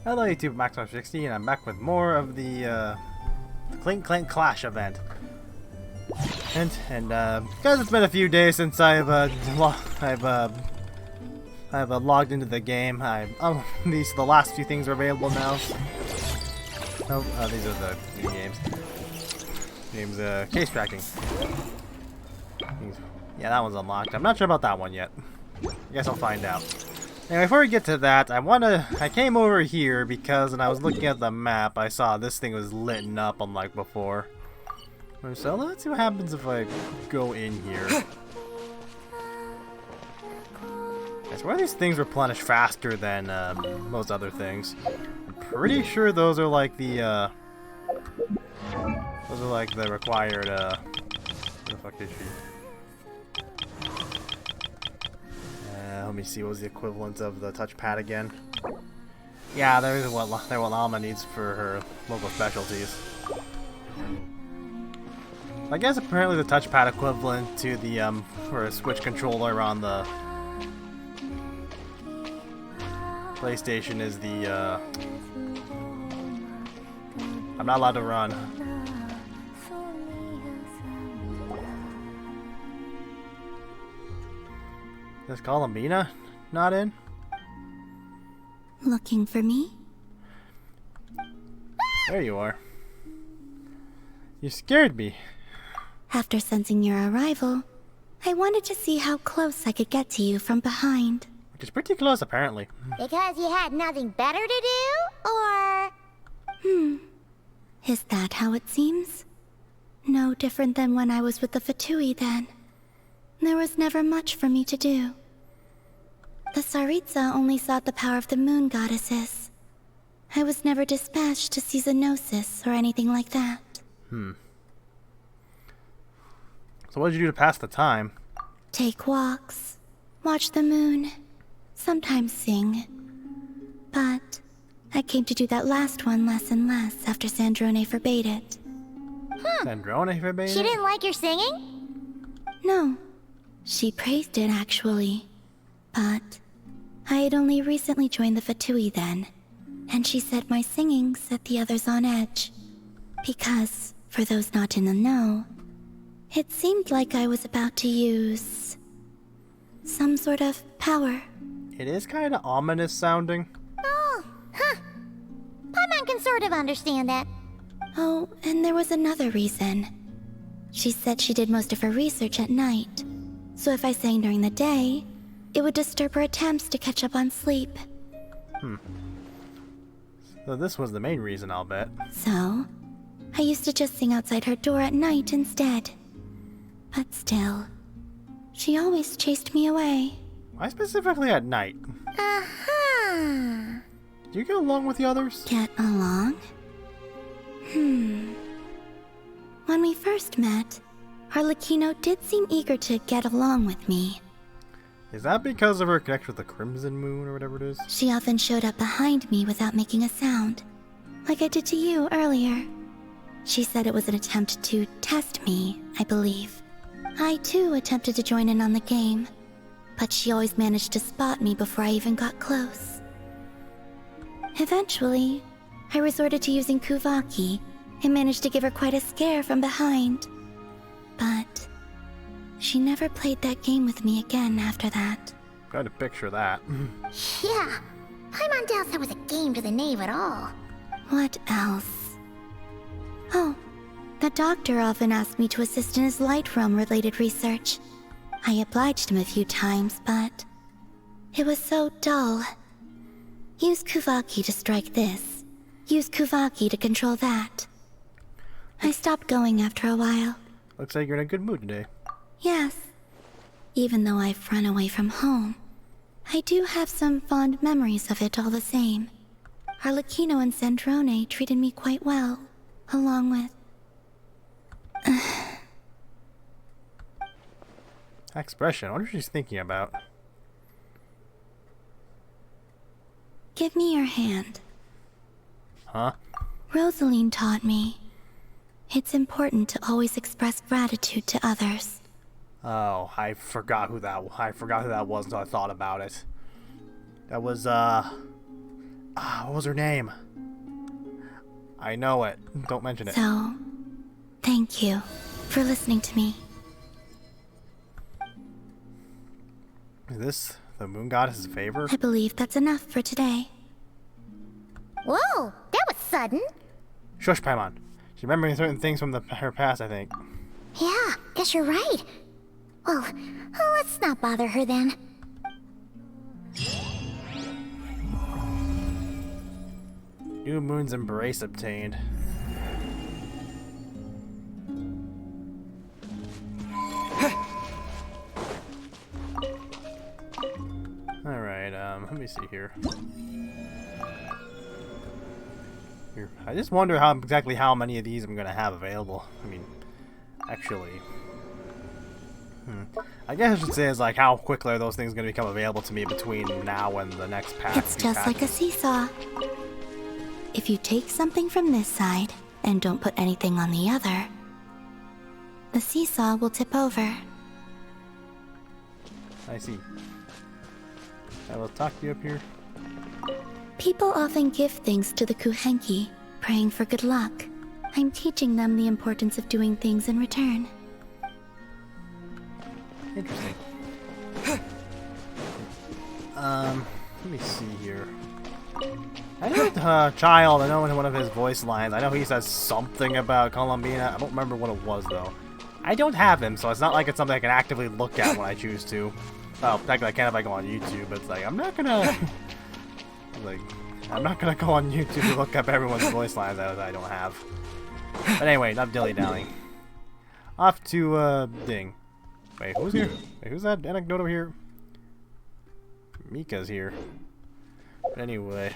Hello YouTube, Max60, and I'm back with more of the Clink Clash event. And because it's been a few days since I've logged into the game. These the last few things are available now. Oh, these are the new games. Case tracking. Yeah, that one's unlocked. I'm not sure about that one yet. I guess I'll find out. Anyway, before we get to that, I came over here because when I was looking at the map, I saw this thing was lit up unlike before. So let's see what happens if I go in here. I swear these things replenish faster than most other things. I'm pretty sure those are like the required where the fuck is she? Let me see, what was the equivalent of the touchpad again? Yeah, there's what Alma needs for her local specialties. I guess apparently the touchpad equivalent to the for a Switch controller on the PlayStation is the I'm not allowed to run. Is Columina not in? Looking for me? There you are. You scared me. After sensing your arrival, I wanted to see how close I could get to you from behind. Which is pretty close, apparently. Because you had nothing better to do, or...? Is that how it seems? No different than when I was with the Fatui, then. There was never much for me to do. The Tsaritsa only sought the power of the moon goddesses. I was never dispatched to see Xenosis or anything like that. So what did you do to pass the time? Take walks, watch the moon, sometimes sing. But I came to do that last one less and less after Sandrone forbade it. Sandrone forbade She it? didn't like your singing? No. She praised it, actually. But I had only recently joined the Fatui then, and she said my singing set the others on edge. Because, for those not in the know, it seemed like I was about to use some sort of power. It is kind of ominous sounding. Oh, huh. Paimon can sort of understand that. Oh, and there was another reason. She said she did most of her research at night, so if I sang during the day, it would disturb her attempts to catch up on sleep. So this was the main reason, I'll bet. So, I used to just sing outside her door at night instead. But still, she always chased me away. Why specifically at night? Uh-huh. Do you get along with the others? Get along? When we first met, Harlequino did seem eager to get along with me. Is that because of her connection with the Crimson Moon or whatever it is? She often showed up behind me without making a sound, like I did to you earlier. She said it was an attempt to test me, I believe. I too attempted to join in on the game, but she always managed to spot me before I even got close. Eventually, I resorted to using Kuvaki and managed to give her quite a scare from behind. But she never played that game with me again after that. Trying to picture that. Yeah. Paimon doubts that was a game to the knave at all. What else? Oh, the doctor often asked me to assist in his light realm-related research. I obliged him a few times, but it was so dull. Use Kuvaki to strike this. Use Kuvaki to control that. I stopped going after a while. Looks like you're in a good mood today. Yes. Even though I've run away from home, I do have some fond memories of it all the same. Harlequino and Sandrone treated me quite well, along with... That expression, I wonder what she's thinking about. Give me your hand. Huh? Rosaline taught me. It's important to always express gratitude to others. Oh, I forgot who that was until I thought about it. That was Ah, what was her name? I know it. Don't mention it. So, thank you for listening to me. Is this the moon goddess's favor? I believe that's enough for today. Whoa, that was sudden. Shush, Paimon. She's remembering certain things from her past, I think. Yeah, guess you're right. Well, let's not bother her then. New moon's embrace obtained. Alright, let me see here. I just wonder exactly how many of these I'm gonna have available. I mean, actually, I guess I should say is like how quickly are those things gonna become available to me between now and the next patch. It's just like a seesaw. If you take something from this side and don't put anything on the other, the seesaw will tip over. I see. I will talk to you up here. People often give things to the Kuhenki, praying for good luck. I'm teaching them the importance of doing things in return. Interesting. Let me see here. I know Child, I know in one of his voice lines, I know he says something about Columbina. I don't remember what it was, though. I don't have him, so it's not like it's something I can actively look at when I choose to. Well, technically I can if I go on YouTube, but it's like, I'm not gonna... like, I'm not gonna go on YouTube to look up everyone's voice lines that I don't have. But anyway, not dilly-dallying. Off to, Ding. Wait, who's here? Wait, who's that anecdote over here? Mika's here. But anyway,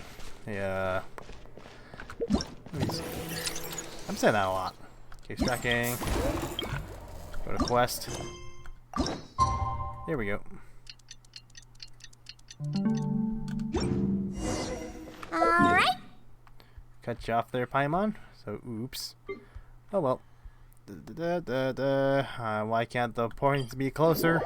yeah. Let me see. I'm saying that a lot. Case tracking. Go to quest. There we go. Alright. Cut you off there, Paimon. So, oops. Oh well. Why can't the points be closer?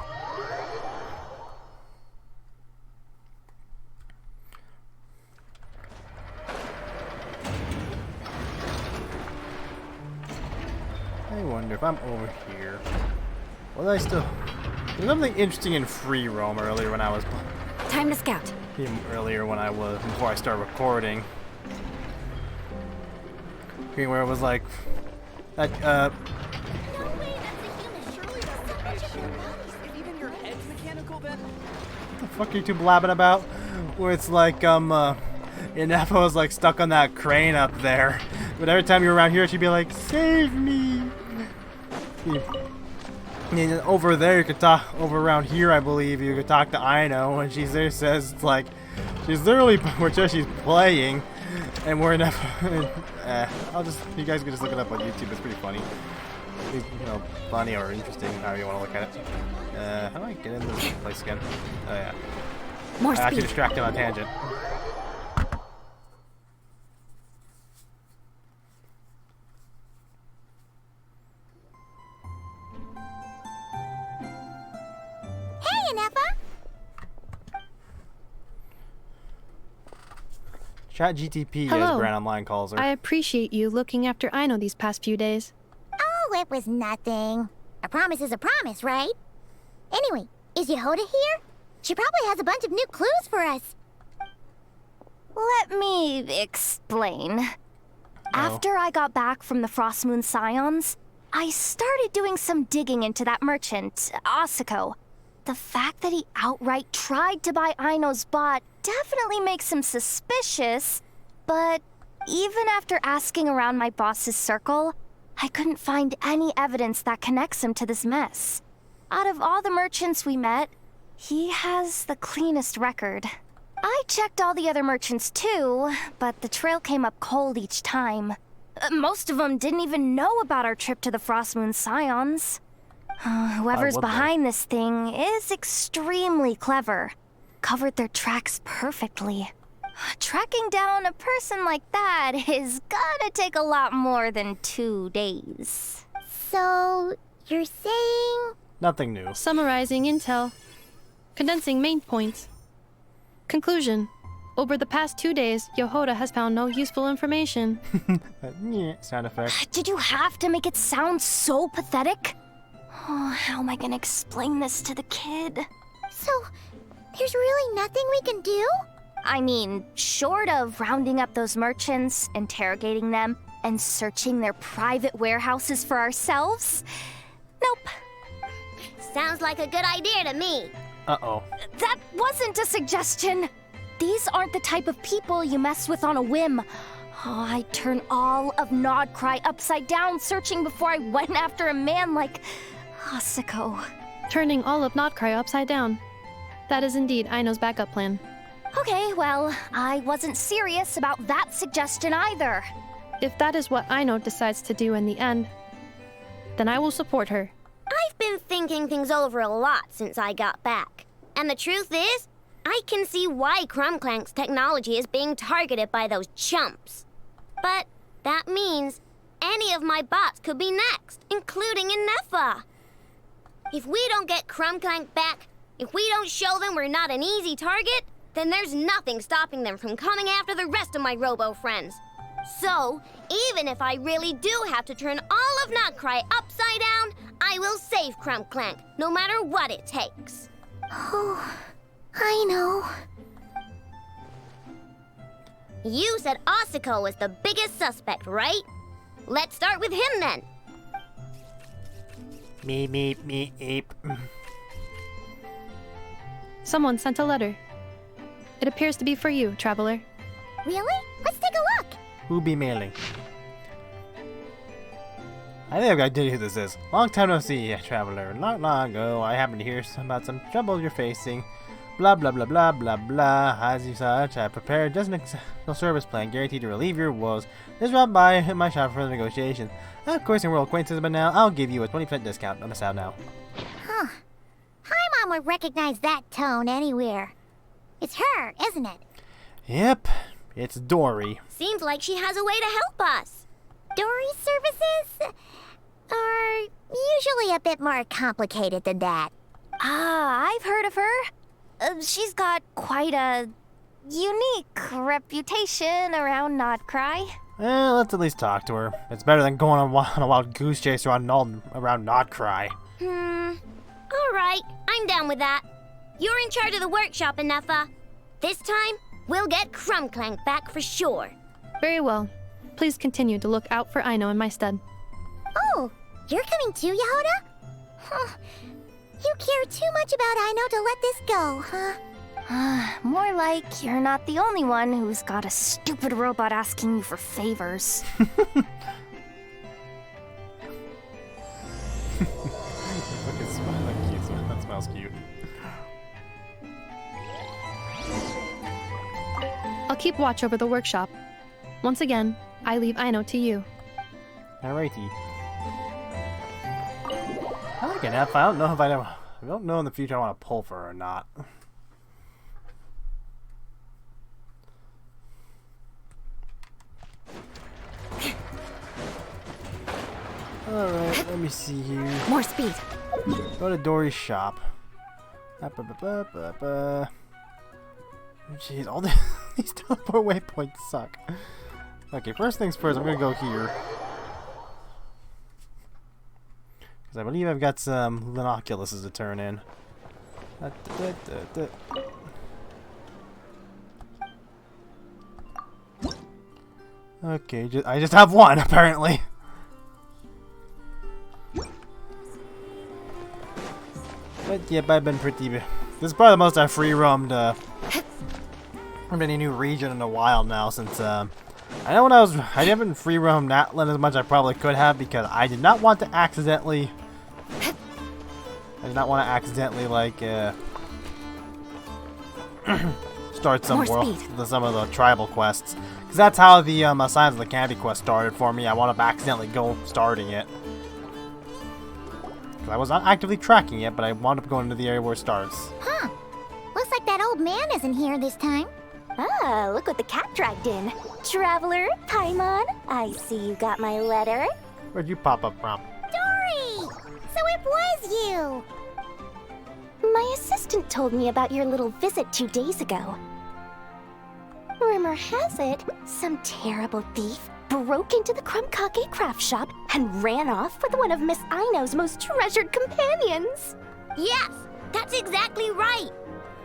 I wonder if I'm over here. Was I still... There's something interesting in free roam earlier when I was... Time to scout. Earlier when I was... Before I started recording. Where it was like... That, No way, that's a human. Surely that's so much of your body. If even your head's mechanical, then... What the fuck are you two blabbing about? Where it's like, Ineffa was like stuck on that crane up there. But every time you were around here, she'd be like, save me! And over there, you could talk, over around here, I believe, you could talk to Aino, and she's there, says, like, she's literally, she's playing, and we're enough, you guys can just look it up on YouTube, it's pretty funny. You know, funny or interesting, however you want to look at it. How do I get into this place again? Oh, yeah. More I actually speed. distracted on a tangent. Hey, Ineffa. ChatGTP, as Hello. Brand Online calls her. I appreciate you looking after Aino these past few days. Oh, it was nothing. A promise is a promise, right? Anyway, is Yehoda here? She probably has a bunch of new clues for us. Let me explain. After I got back from the Frost Moon Scions, I started doing some digging into that merchant, Asako. The fact that he outright tried to buy Aino's bot definitely makes him suspicious, but even after asking around my boss's circle, I couldn't find any evidence that connects him to this mess. Out of all the merchants we met, he has the cleanest record. I checked all the other merchants too, but the trail came up cold each time. Most of them didn't even know about our trip to the Frost Moon Scions. Whoever's would they? behind this thing is extremely clever. Covered their tracks perfectly. Tracking down a person like that is gonna take a lot more than 2 days. So, you're saying... Nothing new. Summarizing intel. Condensing main points. Conclusion. Over the past 2 days, Yehoda has found no useful information. Yeah, sound effect. Did you have to make it sound so pathetic? Oh, how am I gonna explain this to the kid? So, there's really nothing we can do? I mean, short of rounding up those merchants, interrogating them, and searching their private warehouses for ourselves? Nope. Sounds like a good idea to me. Uh-oh. That wasn't a suggestion. These aren't the type of people you mess with on a whim. Oh, I'd turn all of Nodcry upside down searching before I went after a man like Asako. Turning all of Notcry upside down. That is indeed Aino's backup plan. Okay, well, I wasn't serious about that suggestion either. If that is what Aino decides to do in the end, then I will support her. I've been thinking things over a lot since I got back. And the truth is, I can see why Clank's technology is being targeted by those chumps. But that means any of my bots could be next, including Inefa. If we don't get Clank back, if we don't show them we're not an easy target, then there's nothing stopping them from coming after the rest of my robo friends. So, even if I really do have to turn all of Notcry upside down, I will save Clank, no matter what it takes. Oh, I know. You said Asako was the biggest suspect, right? Let's start with him then. Me, ape. Someone sent a letter. It appears to be for you, traveler. Really? Let's take a look. Who be mailing? I think I've got no idea who this is. Long time no see, traveler. Not long ago, I happened to hear about some trouble you're facing. Blah blah blah blah blah blah. As you such, I prepared just an exceptional service plan guaranteed to relieve your woes. Just drop by my shop for the negotiation. Of course, we're acquaintances, but now I'll give you a 20% discount. Don't miss out now. Huh. Hi, Mom would recognize that tone anywhere. It's her, isn't it? Yep, it's Dory. Seems like she has a way to help us. Dory's services are usually a bit more complicated than that. Ah, I've heard of her. She's got quite a unique reputation around Notcry. Let's at least talk to her. It's better than going on a wild goose chase around Notcry. Alright, I'm down with that. You're in charge of the workshop, Inefa. This time, we'll get Clank back for sure. Very well. Please continue to look out for Aino in my stead. Oh, you're coming too, Yehoda? Huh. You care too much about Aino to let this go, huh? More like you're not the only one who's got a stupid robot asking you for favors. That smells cute. I'll keep watch over the workshop. Once again, I leave Aino to you. Alrighty. I like Inefa. I don't know in the future I want to pull for her or not. Alright, let me see here. More speed. Go to Dory's shop. Jeez, all these teleport waypoints suck. Okay, first things first, I'm gonna go here. Because I believe I've got some Linoculuses to turn in. Okay, I just have one, apparently. But yep, I've been pretty... This is probably the most I've free roamed from any new region in a while now, since I know when I haven't free roamed Natlan as much as I probably could have, because I did not want to accidentally like start some of the tribal quests, because that's how the Signs of the Candy quest started for me. I wound up accidentally starting it. I was not actively tracking it, but I wound up going to the area where it starts. Huh. Looks like that old man isn't here this time. Ah, look what the cat dragged in. Traveler, Paimon, I see you got my letter. Where'd you pop up from? Dory! So it was you! My assistant told me about your little visit 2 days ago. Rumor has it, some terrible thief broke into the Krumkake craft shop and ran off with one of Miss Aino's most treasured companions. Yes, that's exactly right.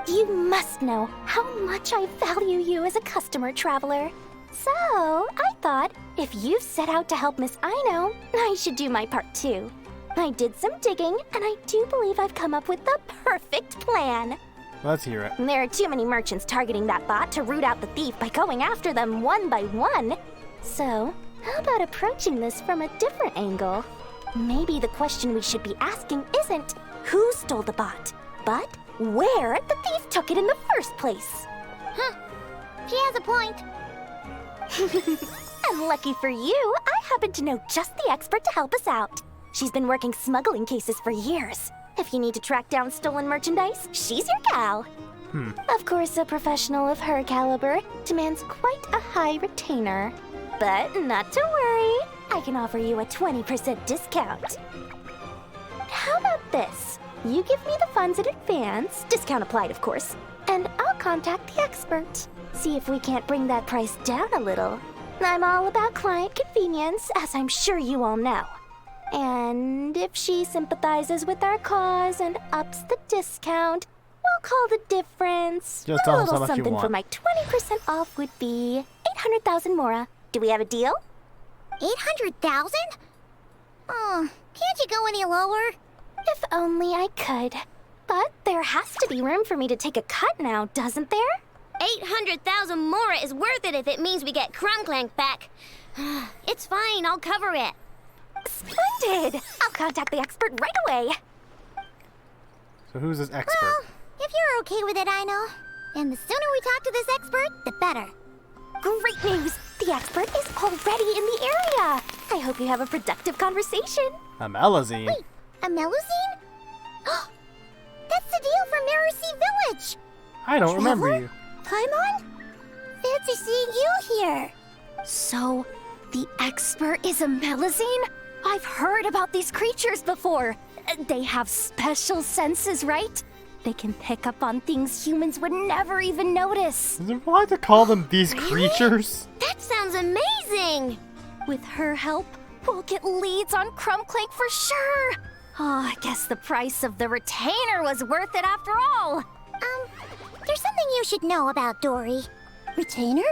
You must know how much I value you as a customer, Traveler. So, I thought, if you've set out to help Miss Aino, I should do my part too. I did some digging, and I do believe I've come up with the perfect plan. Let's hear it. There are too many merchants targeting that bot to root out the thief by going after them one by one. So, how about approaching this from a different angle? Maybe the question we should be asking isn't who stole the bot, but where the thief took it in the first place. Huh. He has a point. And lucky for you, I happen to know just the expert to help us out. She's been working smuggling cases for years. If you need to track down stolen merchandise, she's your gal. Of course, a professional of her caliber demands quite a high retainer. But not to worry, I can offer you a 20% discount. How about this? You give me the funds in advance, discount applied of course, and I'll contact the expert. See if we can't bring that price down a little. I'm all about client convenience, as I'm sure you all know. And if she sympathizes with our cause and ups the discount, we'll call the difference. Just a tell us how little much you something for want. my 20% off would be 800,000 mora. Do we have a deal? 800,000? Oh, can't you go any lower? If only I could. But there has to be room for me to take a cut now, doesn't there? 800,000 mora is worth it if it means we get Clank back. It's fine, I'll cover it. Splendid! I'll contact the expert right away. So who's this expert? Well, if you're okay with it, I know. And the sooner we talk to this expert, the better. Great news! The expert is already in the area. I hope you have a productive conversation. A Melazine. Wait, a Melusine? That's the deal from Mercy Village! I don't remember Trevor? you. Paimon? Fancy seeing you here. So, the expert is a Melusine? I've heard about these creatures before. They have special senses, right? They can pick up on things humans would never even notice. Is it why to call them these creatures? That sounds amazing! With her help, we'll get leads on Clank for sure. Oh, I guess the price of the retainer was worth it after all. There's something you should know about Dory. Retainer?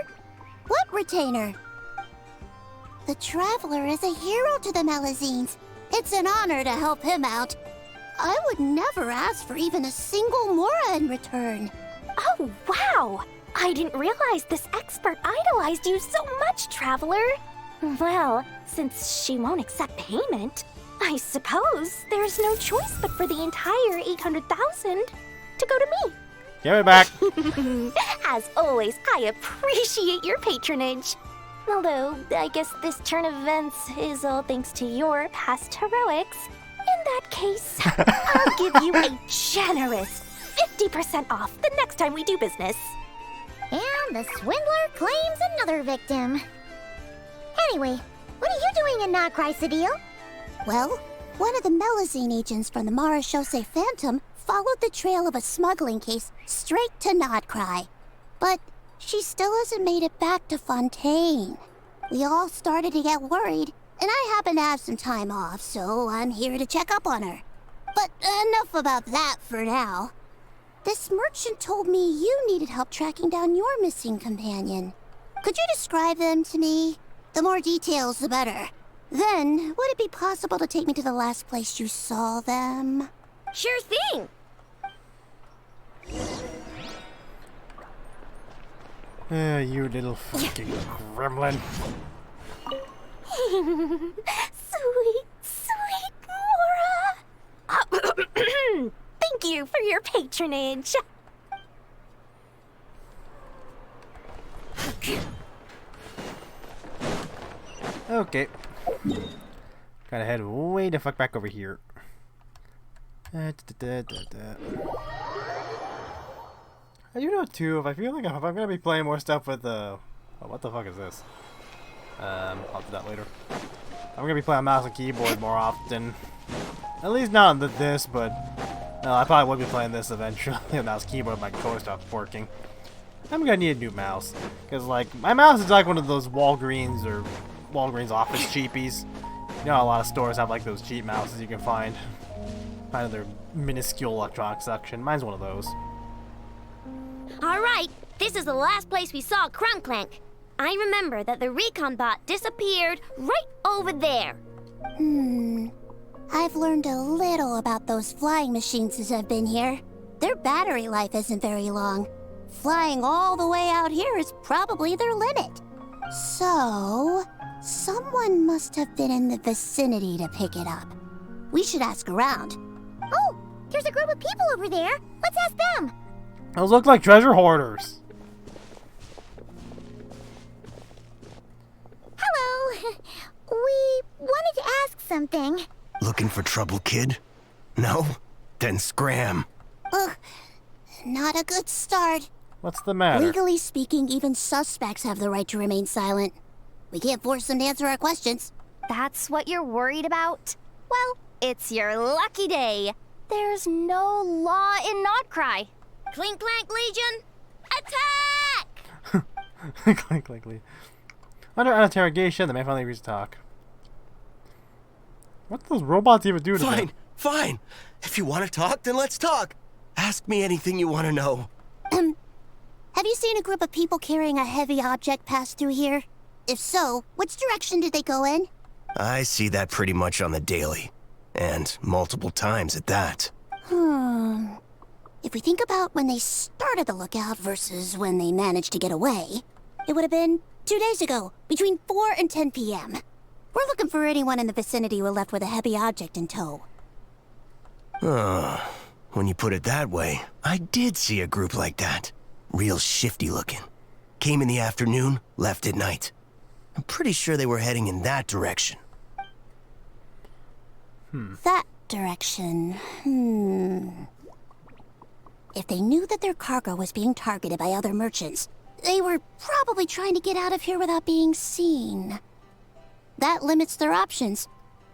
What retainer? The Traveler is a hero to the Melazines. It's an honor to help him out. I would never ask for even a single mora in return. Oh, wow! I didn't realize this expert idolized you so much, Traveler. Well, since she won't accept payment, I suppose there's no choice but for the entire 800,000 to go to me. Give it back. As always, I appreciate your patronage. Although, I guess this turn of events is all thanks to your past heroics. In that case, I'll give you a generous 50% off the next time we do business. And the swindler claims another victim. Anyway, what are you doing in Nacry Cedille? Well, one of the Melazine agents from the Marechaussee Phantom followed the trail of a smuggling case straight to Nodcry. But she still hasn't made it back to Fontaine. We all started to get worried, and I happen to have some time off, so I'm here to check up on her. But enough about that for now. This merchant told me you needed help tracking down your missing companion. Could you describe them to me? The more details, the better. Then, would it be possible to take me to the last place you saw them? Sure thing! You little fucking gremlin. Sweet, sweet Mora! Thank you for your patronage. Okay. Gotta head way the fuck back over here. I do know too, if I feel like if I'm gonna be playing more stuff with oh, what the fuck is this? I'll do that later. I'm gonna be playing mouse and keyboard more often. At least not on this, but I probably will be playing this eventually. Mouse keyboard, my controller stopped working. I'm gonna need a new mouse. Because, like, my mouse is like one of those Walgreens or Walgreens office cheapies. You know, a lot of stores have, like, those cheap mouses you can find. Kind of their minuscule electronics section. Mine's one of those. All right, this is the last place we saw Clank. I remember that the recon bot disappeared right over there. I've learned a little about those flying machines since I've been here. Their battery life isn't very long. Flying all the way out here is probably their limit. So, someone must have been in the vicinity to pick it up. We should ask around. Oh, there's a group of people over there. Let's ask them. Those look like treasure hoarders. Hello. We wanted to ask something. Looking for trouble, kid? No? Then scram. Ugh, not a good start. What's the matter? Legally speaking, even suspects have the right to remain silent. We can't force them to answer our questions. That's what you're worried about? Well, it's your lucky day. There's no law in Notcry. Clink Legion, attack! Clink, clink, clink. Under interrogation, they may finally reach talk. What do those robots even do to them? Fine, fine. If you want to talk, then let's talk. Ask me anything you want to know. Have you seen a group of people carrying a heavy object pass through here? If so, which direction did they go in? I see that pretty much on the daily. And multiple times at that. If we think about when they started the lookout versus when they managed to get away, it would have been 2 days ago, between 4 and 10 p.m. We're looking for anyone in the vicinity who left with a heavy object in tow. When you put it that way, I did see a group like that. Real shifty looking. Came in the afternoon, left at night. I'm pretty sure they were heading in that direction. That direction. If they knew that their cargo was being targeted by other merchants, they were probably trying to get out of here without being seen. That limits their options.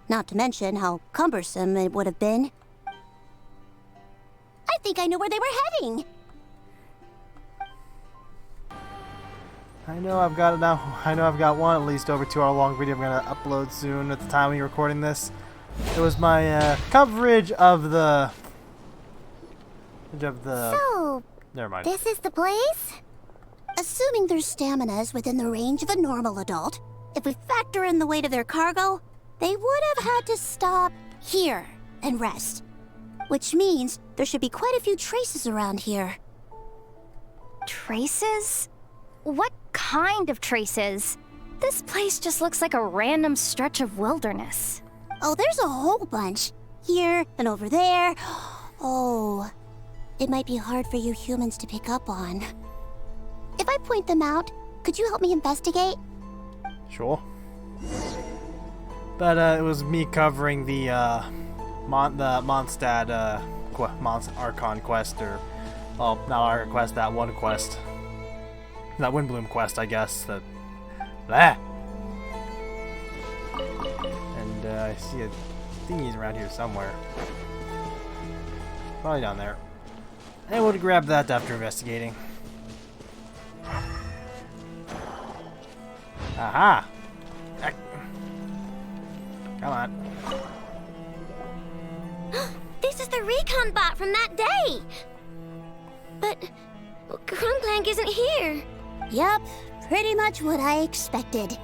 Not to mention how cumbersome it would have been. I think I know where they were heading. I know I've got it now. I know I've got one at least over 2 hour long video I'm gonna upload soon at the time of recording this. It was my coverage of the So, never mind. this is the place? Assuming their stamina is within the range of a normal adult, if we factor in the weight of their cargo, they would have had to stop here and rest. Which means there should be quite a few traces around here. Traces? What kind of traces? This place just looks like a random stretch of wilderness. Oh, there's a whole bunch. Here and over there. Oh, it might be hard for you humans to pick up on. If I point them out, could you help me investigate? Sure. But it was me covering the Mondstadt Archon quest, or well, not Archon quest, that one quest, that Windbloom quest, I guess. And I see a thingy's around here somewhere. Probably down there. I would grab that after investigating. Aha! Come on. This is the recon bot from that day. But Clank isn't here. Yup, pretty much what I expected.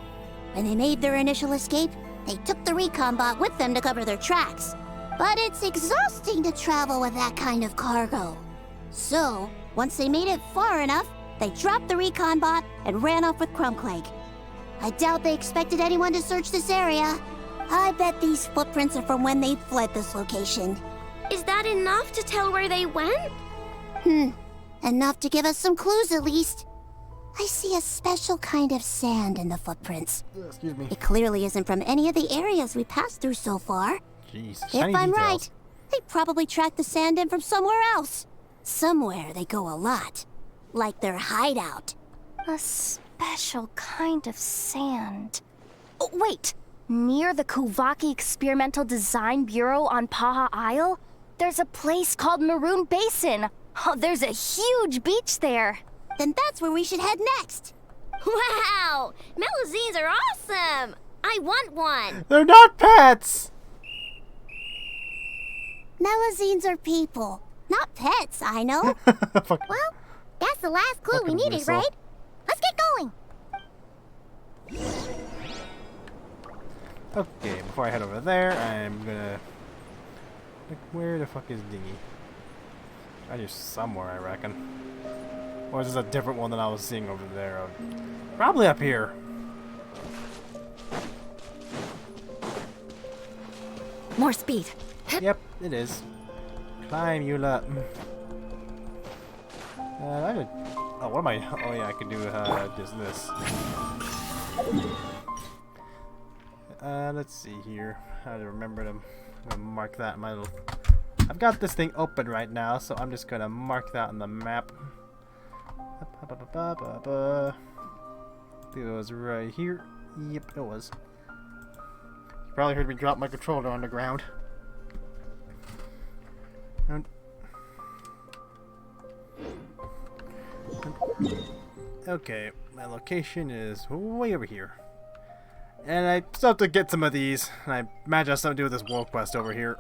When they made their initial escape, they took the recon bot with them to cover their tracks. But it's exhausting to travel with that kind of cargo. So, once they made it far enough, they dropped the recon bot and ran off with Clank. I doubt they expected anyone to search this area. I bet these footprints are from when they fled this location. Is that enough to tell where they went? Enough to give us some clues at least. I see a special kind of sand in the footprints. Excuse me. It clearly isn't from any of the areas we passed through so far. Jeez, If shiny I'm details. right, they probably tracked the sand in from somewhere else. Somewhere they go a lot. Like their hideout. A special kind of sand. Oh, wait! Near the Kuvaki Experimental Design Bureau on Paha Isle, there's a place called Maroon Basin. Oh, there's a huge beach there. then that's where we should head next. Wow! Melusines are awesome! I want one! They're not pets! Melusines are people, not pets, I know. Fuck. Well, that's the last clue we Fucking needed, whistle. right? Let's get going! Okay, before I head over there, I'm gonna... Like, where the fuck is Dingy? Right here somewhere, I reckon. Or is this a different one than I was seeing over there? Probably up here. More speed. Yep, it is. Climb, Eula. I could... Oh, what am I... Oh, yeah, I could do just this. Let's see here. How to remember to... I'm gonna mark that in my little... I've got this thing open right now, so I'm just gonna mark that on the map. I think it was right here. Yep, it was. You probably heard me drop my controller on the ground. Okay, my location is way over here. And I still have to get some of these. And I imagine it has something to do with this world quest over here.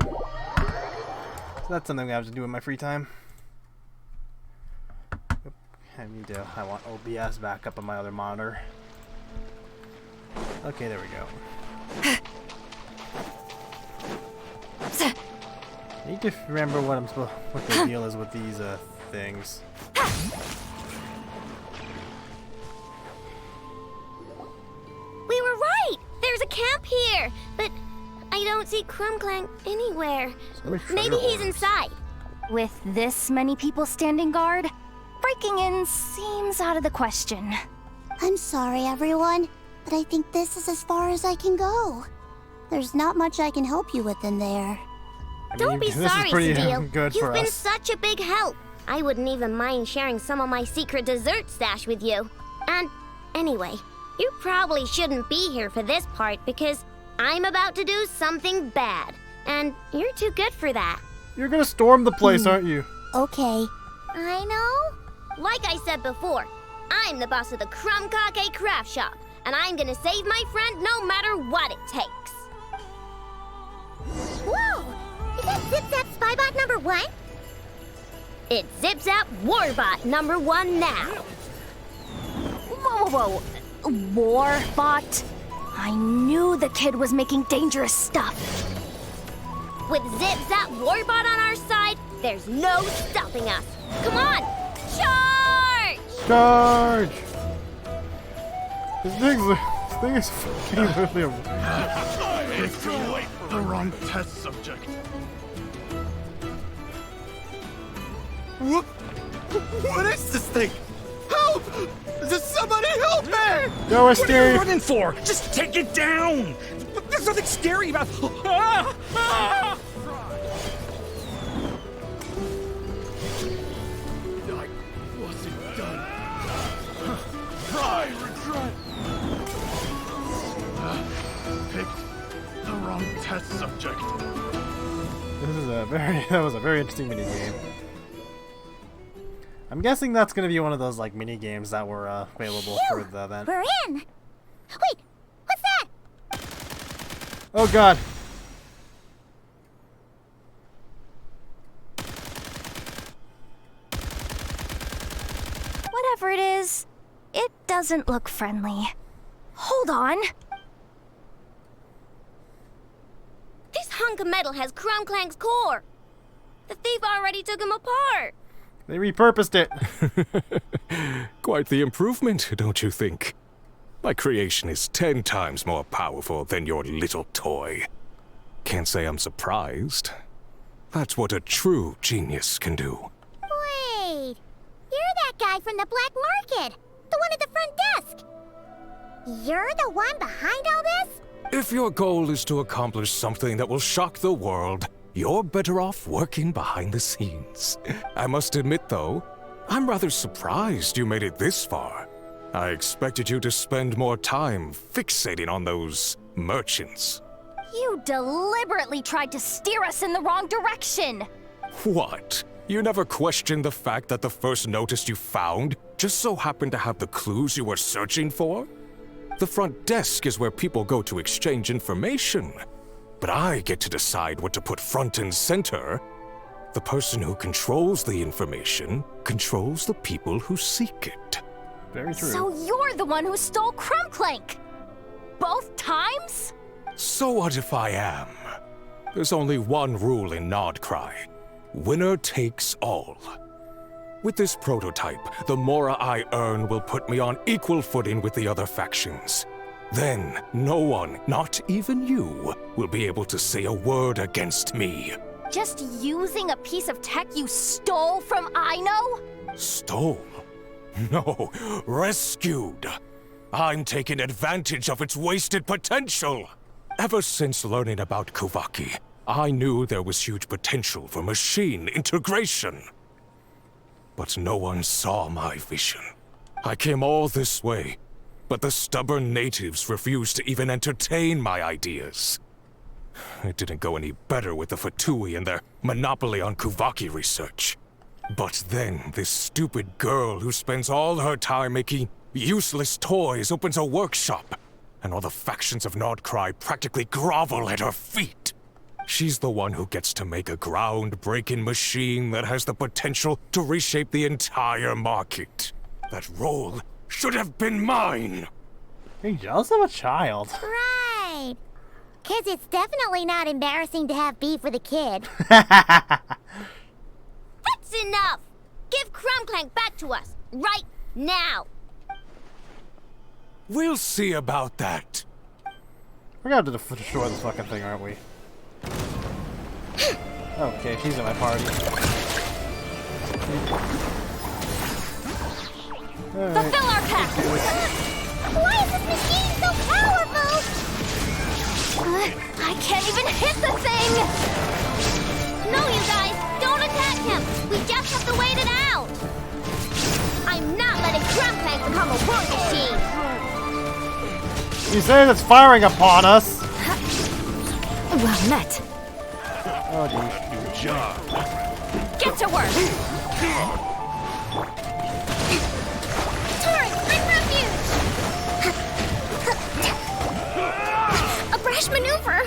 So that's something I have to do in my free time. I want OBS back up on my other monitor. Okay, there we go. I need to remember what what the deal is with these things. We were right! There's a camp here! But I don't see Clank anywhere. Maybe he's inside. With this many people standing guard, breaking in seems out of the question. I'm sorry, everyone, but I think this is as far as I can go. There's not much I can help you with in there. I Don't mean, be this sorry, is pretty Cedille. good You've for been us. such a big help. I wouldn't even mind sharing some of my secret dessert stash with you. And anyway, you probably shouldn't be here for this part because I'm about to do something bad. And you're too good for that. You're gonna storm the place, aren't you? Okay. I know. Like I said before, I'm the boss of the Crumb-Kake Craft Shop, and I'm gonna save my friend no matter what it takes. Whoa! Is that Zip-Zap Spybot number 1? It's Zip-Zap Warbot number 1 now. Whoa. Warbot? I knew the kid was making dangerous stuff. With Zip-Zap Warbot on our side, there's no stopping us. Come on! Charge! Charge! This thing is fucking really... It's too late for the wrong test subject. What is this thing? Help! Does somebody help me? Go, What are you Asteri! running for? Just take it down! There's nothing scary about... Ah! Ah! I wasn't done. Try regret. Picked the wrong test subject. That was a very interesting mini game. I'm guessing that's gonna be one of those like mini games that were available for the event. We're in! Wait, what's that? Oh god! Whatever it is, it doesn't look friendly. Hold on. This hunk of metal has Clank's core. The thief already took him apart. They repurposed it. Quite the improvement, don't you think? My creation is 10 times more powerful than your little toy. Can't say I'm surprised. That's what a true genius can do. Wait, you're that guy from the black market. The one at the front desk. You're the one behind all this? If your goal is to accomplish something that will shock the world, you're better off working behind the scenes. I must admit, though, I'm rather surprised you made it this far. I expected you to spend more time fixating on those merchants. You deliberately tried to steer us in the wrong direction. What? You never questioned the fact that the first notice you found just so happened to have the clues you were searching for? The front desk is where people go to exchange information. But I get to decide what to put front and center. The person who controls the information controls the people who seek it. Very true. So you're the one who stole Clank? Both times? So what if I am? There's only one rule in Nodcry. Winner takes all. With this prototype, the mora I earn will put me on equal footing with the other factions. Then, no one, not even you, will be able to say a word against me. Just using a piece of tech you stole from Aino? Stole? No, rescued. I'm taking advantage of its wasted potential. Ever since learning about Kuvaki, I knew there was huge potential for machine integration. But no one saw my vision. I came all this way, but the stubborn natives refused to even entertain my ideas. It didn't go any better with the Fatui and their monopoly on Kuvaki research. But then this stupid girl who spends all her time making useless toys opens a workshop, and all the factions of Nodcry practically grovel at her feet. She's the one who gets to make a groundbreaking machine that has the potential to reshape the entire market. That role should have been mine! Are you jealous of a child? Right. 'Cause it's definitely not embarrassing to have beef with a kid. That's That's enough! Give Clank back to us, right now! We'll see about that. We're gonna have to destroy this fucking thing, aren't we? Okay, she's in my party. Fulfill our pact! Why is this machine so powerful? I can't even hit the thing! No, you guys, don't attack him! We just have to wait it out! I'm not letting Clank become a war machine! He says it's firing upon us! Well met. Oh, geez. Good job. Get to work! Turret, bring refuge! A brash maneuver!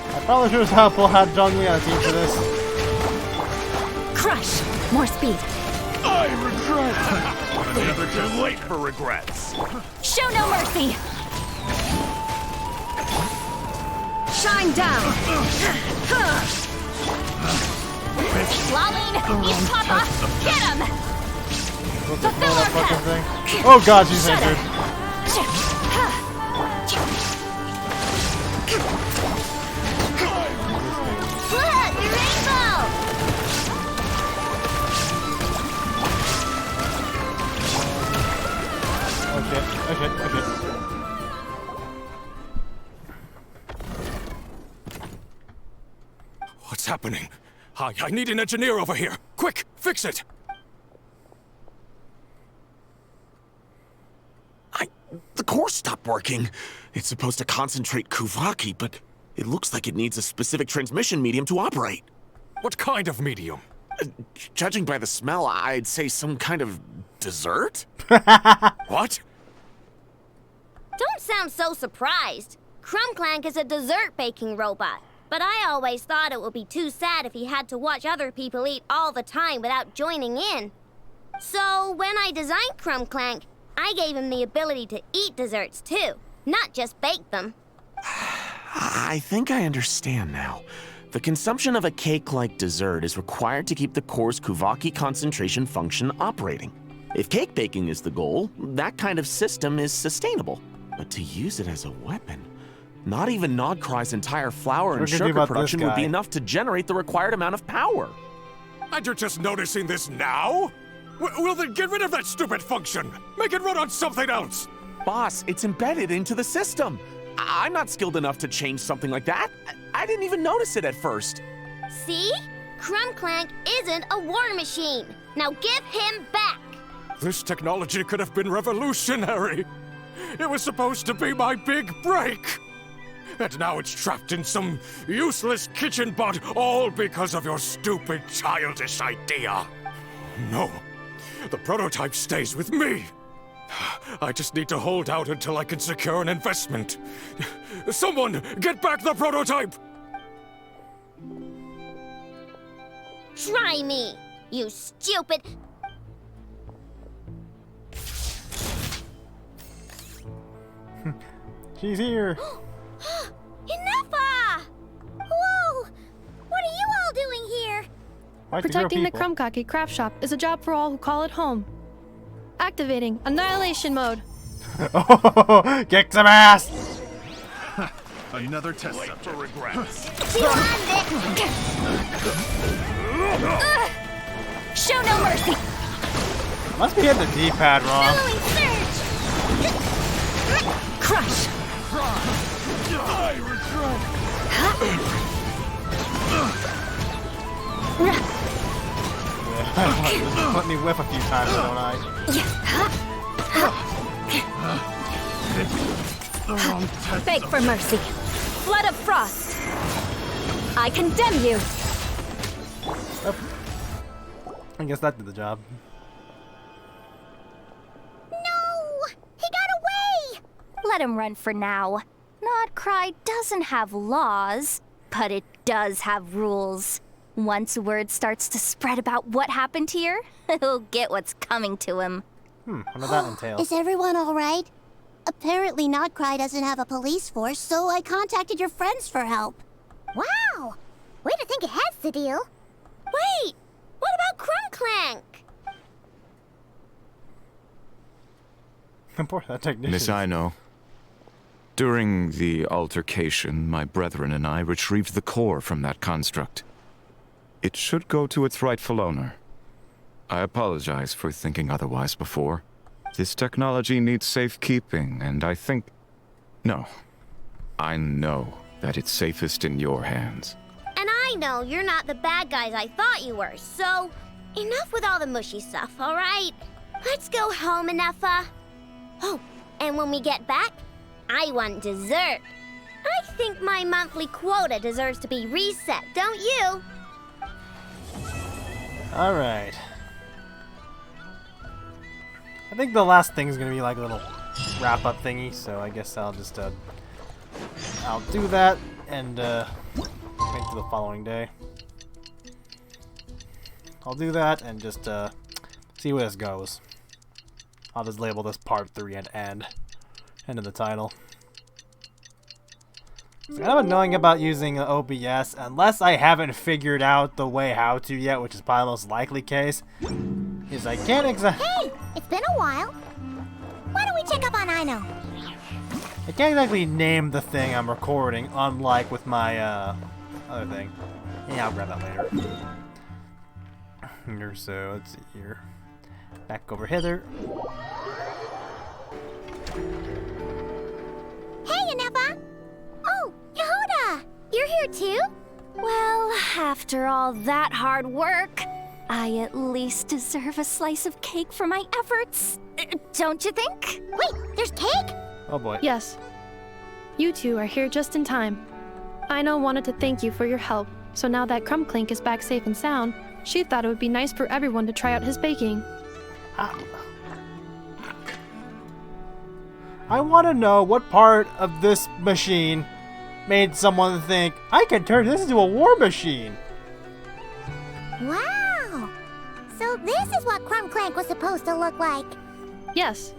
I probably should have had Zhongli on a team for this. Crush! More speed. I regret. Never too late for regrets. Show no mercy! Shine down! Lolling! Eat Papa! Get him! Fulfill our Fucking pact! thing. Oh god, she's injured. Look, the rainbow! Okay. What's happening? I need an engineer over here. Quick, fix it! The core stopped working. It's supposed to concentrate Kuvaki, but it looks like it needs a specific transmission medium to operate. What kind of medium? Judging by the smell, I'd say some kind of dessert? What? Don't sound so surprised. Clank is a dessert baking robot. But I always thought it would be too sad if he had to watch other people eat all the time without joining in. So when I designed Clank, I gave him the ability to eat desserts too, not just bake them. I think I understand now. The consumption of a cake-like dessert is required to keep the core's Kuvaki concentration function operating. If cake baking is the goal, that kind of system is sustainable. But to use it as a weapon, not even Nodcry's entire flour and sugar production would be enough to generate the required amount of power. And you're just noticing this now? Well then get rid of that stupid function! Make it run on something else! Boss, it's embedded into the system. I'm not skilled enough to change something like that. I didn't even notice it at first. See? Clank isn't a war machine. Now give him back. This technology could have been revolutionary. It was supposed to be my big break. and now it's trapped in some useless kitchen bot, all because of your stupid, childish idea. No, the prototype stays with me. I just need to hold out until I can secure an investment. Someone, get back the prototype! Try me, you stupid... She's here. Enough! Whoa! What are you all doing here? Fight to grow Protecting the people. Krumkaki craft shop is a job for all who call it home. Activating Annihilation Mode. Oh, kick some ass! Another test Wait subject. for regrets. Show no mercy! Must be hitting the D-pad wrong. Billowing surge! Crush! Just let me whip a few times, don't I? Beg for mercy. Flood of frost. I condemn you. I guess that did the job. No! He got away! Let him run for now. Nodcry doesn't have laws, but it does have rules. Once word starts to spread about what happened here, he'll get what's coming to him. What does that entail? Is everyone all right? Apparently Notcry doesn't have a police force, so I contacted your friends for help. Wow! Way to think ahead's the deal. Wait! What about Clank? Poor that technician. Miss Aino, during the altercation, my brethren and I retrieved the core from that construct. It should go to its rightful owner. I apologize for thinking otherwise before. This technology needs safekeeping, and I think... No. I know that it's safest in your hands. And I know you're not the bad guys I thought you were, so enough with all the mushy stuff, alright? Let's go home, Enougha. Oh, and when we get back, I want dessert. I think my monthly quota deserves to be reset, don't you? Alright. I think the last thing is gonna be like a little wrap-up thingy, so I guess I'll just, I'll do that and, wait till the following day. I'll do that and just, see where this goes. I'll just label this part 3 and end of the title. It's kind of annoying about using OBS, unless I haven't figured out the way how to yet, which is probably the most likely case, is I can't Hey, it's been a while. Why don't we check up on Aino? I can't exactly name the thing I'm recording, unlike with my, other thing. Yeah, I'll grab that later. Here, so, let's see here. Back over hither. Hey, Enougha! Oh, Yehuda! You're here too? Well, after all that hard work, I at least deserve a slice of cake for my efforts. Don't you think? Wait, there's cake? Oh boy. Yes. You two are here just in time. Aino wanted to thank you for your help, so now that Clink is back safe and sound, she thought it would be nice for everyone to try out his baking. I want to know what part of this machine made someone think, I can turn this into a war machine. Wow! So this is what Clank was supposed to look like. Yes.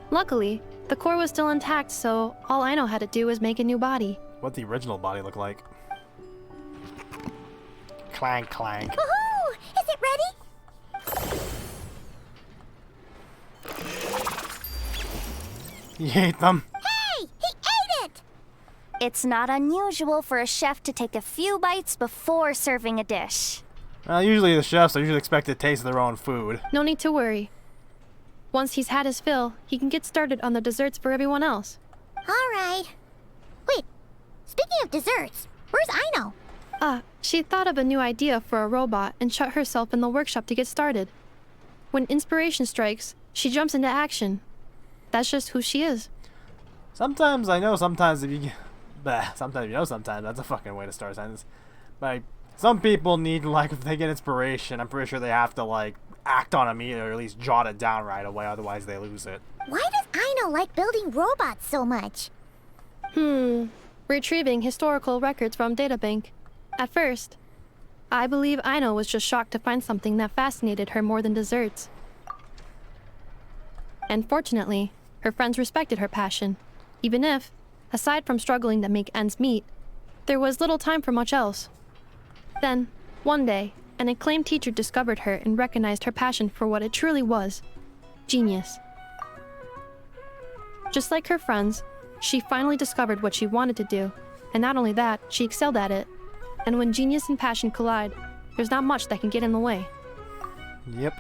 Luckily, the core was still intact, so all Aino had to do was make a new body. What the original body looked like. Clank, clank. Woohoo! Is it ready? You ate them. Hey! He ate it! It's not unusual for a chef to take a few bites before serving a dish. Usually the chefs are usually expected to taste their own food. No need to worry. Once he's had his fill, he can get started on the desserts for everyone else. Alright. Wait, speaking of desserts, where's Aino? She thought of a new idea for a robot and shut herself in the workshop to get started. When inspiration strikes, she jumps into action. That's just who she is. Sometimes, I know sometimes if Bah, sometimes you know sometimes. That's a fucking way to start a sentence. Like, some people need, like, if they get inspiration, I'm pretty sure they have to, like, act on it immediately or at least jot it down right away, otherwise they lose it. Why does Aino like building robots so much? Retrieving historical records from databank. At first, I believe Aino was just shocked to find something that fascinated her more than desserts. And fortunately, her friends respected her passion, even if, aside from struggling to make ends meet, there was little time for much else. Then, one day, an acclaimed teacher discovered her and recognized her passion for what it truly was: genius. Just like her friends, she finally discovered what she wanted to do, and not only that, she excelled at it. And when genius and passion collide, there's not much that can get in the way. Yep.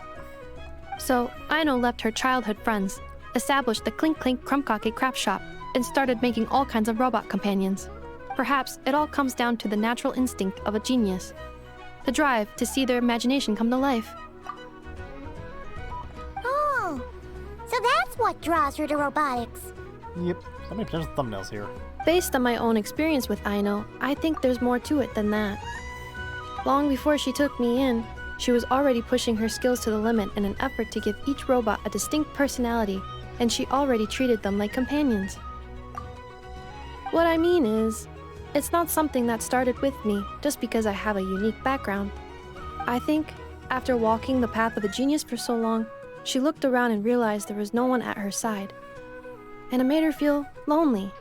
So, Aino left her childhood friends, established the Clink Krumkake craft shop, and started making all kinds of robot companions. Perhaps it all comes down to the natural instinct of a genius. The drive to see their imagination come to life. Oh, so that's what draws her to robotics. Yep. So many potential thumbnails here. Based on my own experience with Aino, I think there's more to it than that. Long before she took me in, she was already pushing her skills to the limit in an effort to give each robot a distinct personality, and she already treated them like companions. What I mean is, it's not something that started with me just because I have a unique background. I think, after walking the path of a genius for so long, she looked around and realized there was no one at her side. And it made her feel lonely.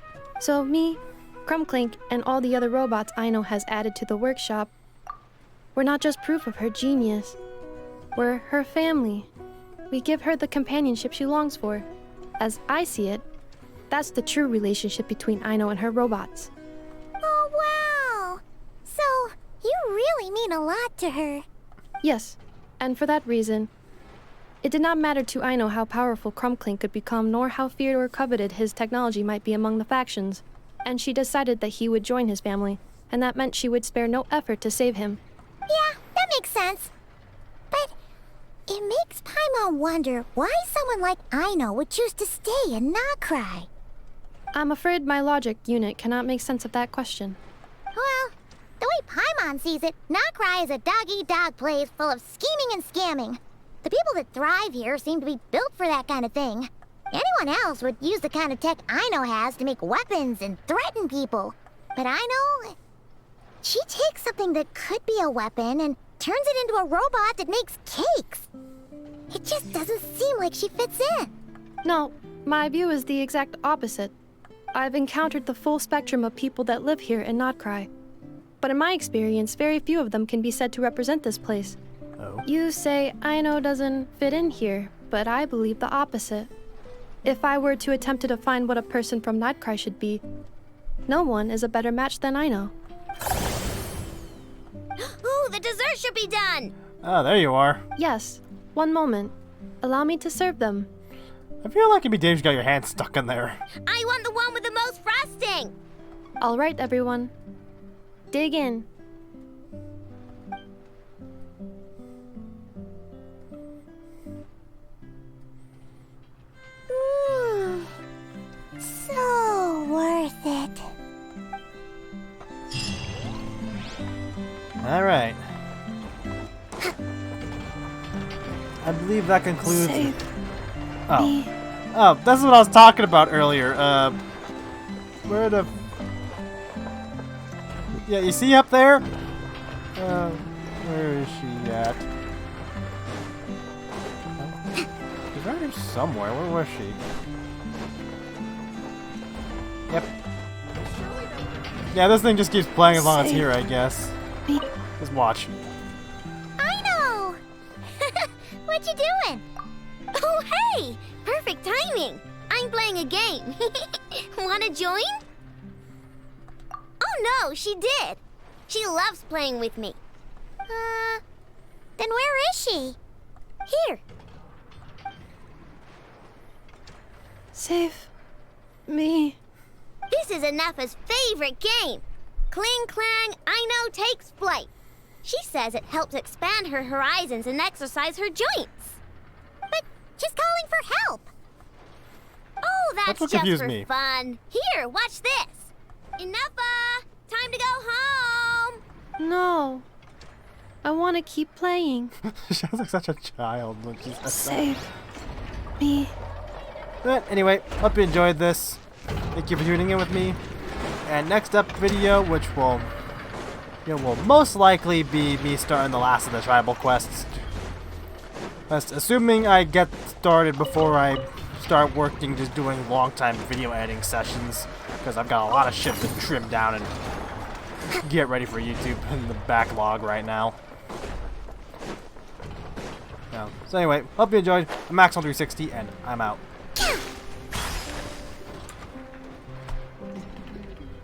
So me, Clink, and all the other robots Aino has added to the workshop, we're not just proof of her genius. We're her family. We give her the companionship she longs for. As I see it, that's the true relationship between Aino and her robots. Oh, wow! So, you really mean a lot to her. Yes, and for that reason, it did not matter to Aino how powerful Clink could become, nor how feared or coveted his technology might be among the factions, and she decided that he would join his family, and that meant she would spare no effort to save him. Yeah, that makes sense. But it makes Paimon wonder why someone like Aino would choose to stay and not cry. I'm afraid my logic unit cannot make sense of that question. Well, the way Paimon sees it, Nokrai is a dog-eat-dog place full of scheming and scamming. The people that thrive here seem to be built for that kind of thing. Anyone else would use the kind of tech Aino has to make weapons and threaten people. But Aino, she takes something that could be a weapon and turns it into a robot that makes cakes. It just doesn't seem like she fits in. No, my view is the exact opposite. I've encountered the full spectrum of people that live here in Notcry. But in my experience, very few of them can be said to represent this place. Oh. You say Aino doesn't fit in here, but I believe the opposite. If I were to attempt to define what a person from Notcry should be, no one is a better match than Aino. Ooh, the dessert should be done! Oh, there you are. Yes, one moment. Allow me to serve them. I feel like it'd be dangerous you got your hand stuck in there. I want the one with the most frosting! All right, everyone. Dig in. So worth it. Alright. I believe that concludes... Save oh. me. Oh, that's what I was talking about earlier. Where the... Yeah, you see up there? Where is she at? She's right here somewhere. Where was she? Yep. Yeah, this thing just keeps playing as long as it's here, I guess. Me. Just watch. I know! What you doing? Oh, hey! Perfect timing! I'm playing a game. Wanna join? Oh no, she did! She loves playing with me. Then where is she? Here. Save me. This is Anafa's favorite game. Cling Clang, Aino takes flight. She says it helps expand her horizons and exercise her joints. But she's calling for help. Oh, that's what just confused for me. fun. Here, watch this. Enough! Time to go home! No. I want to keep playing. She sounds like such a child when she says that. Save me. But anyway, hope you enjoyed this. Thank you for tuning in with me. And next up video, which will most likely be me starting the last of the tribal quests. That's assuming I get started before I start working, just doing long time video editing sessions, because I've got a lot of shit to trim down and get ready for YouTube in the backlog right now. So anyway, hope you enjoyed. I'm Max on 360, and I'm out.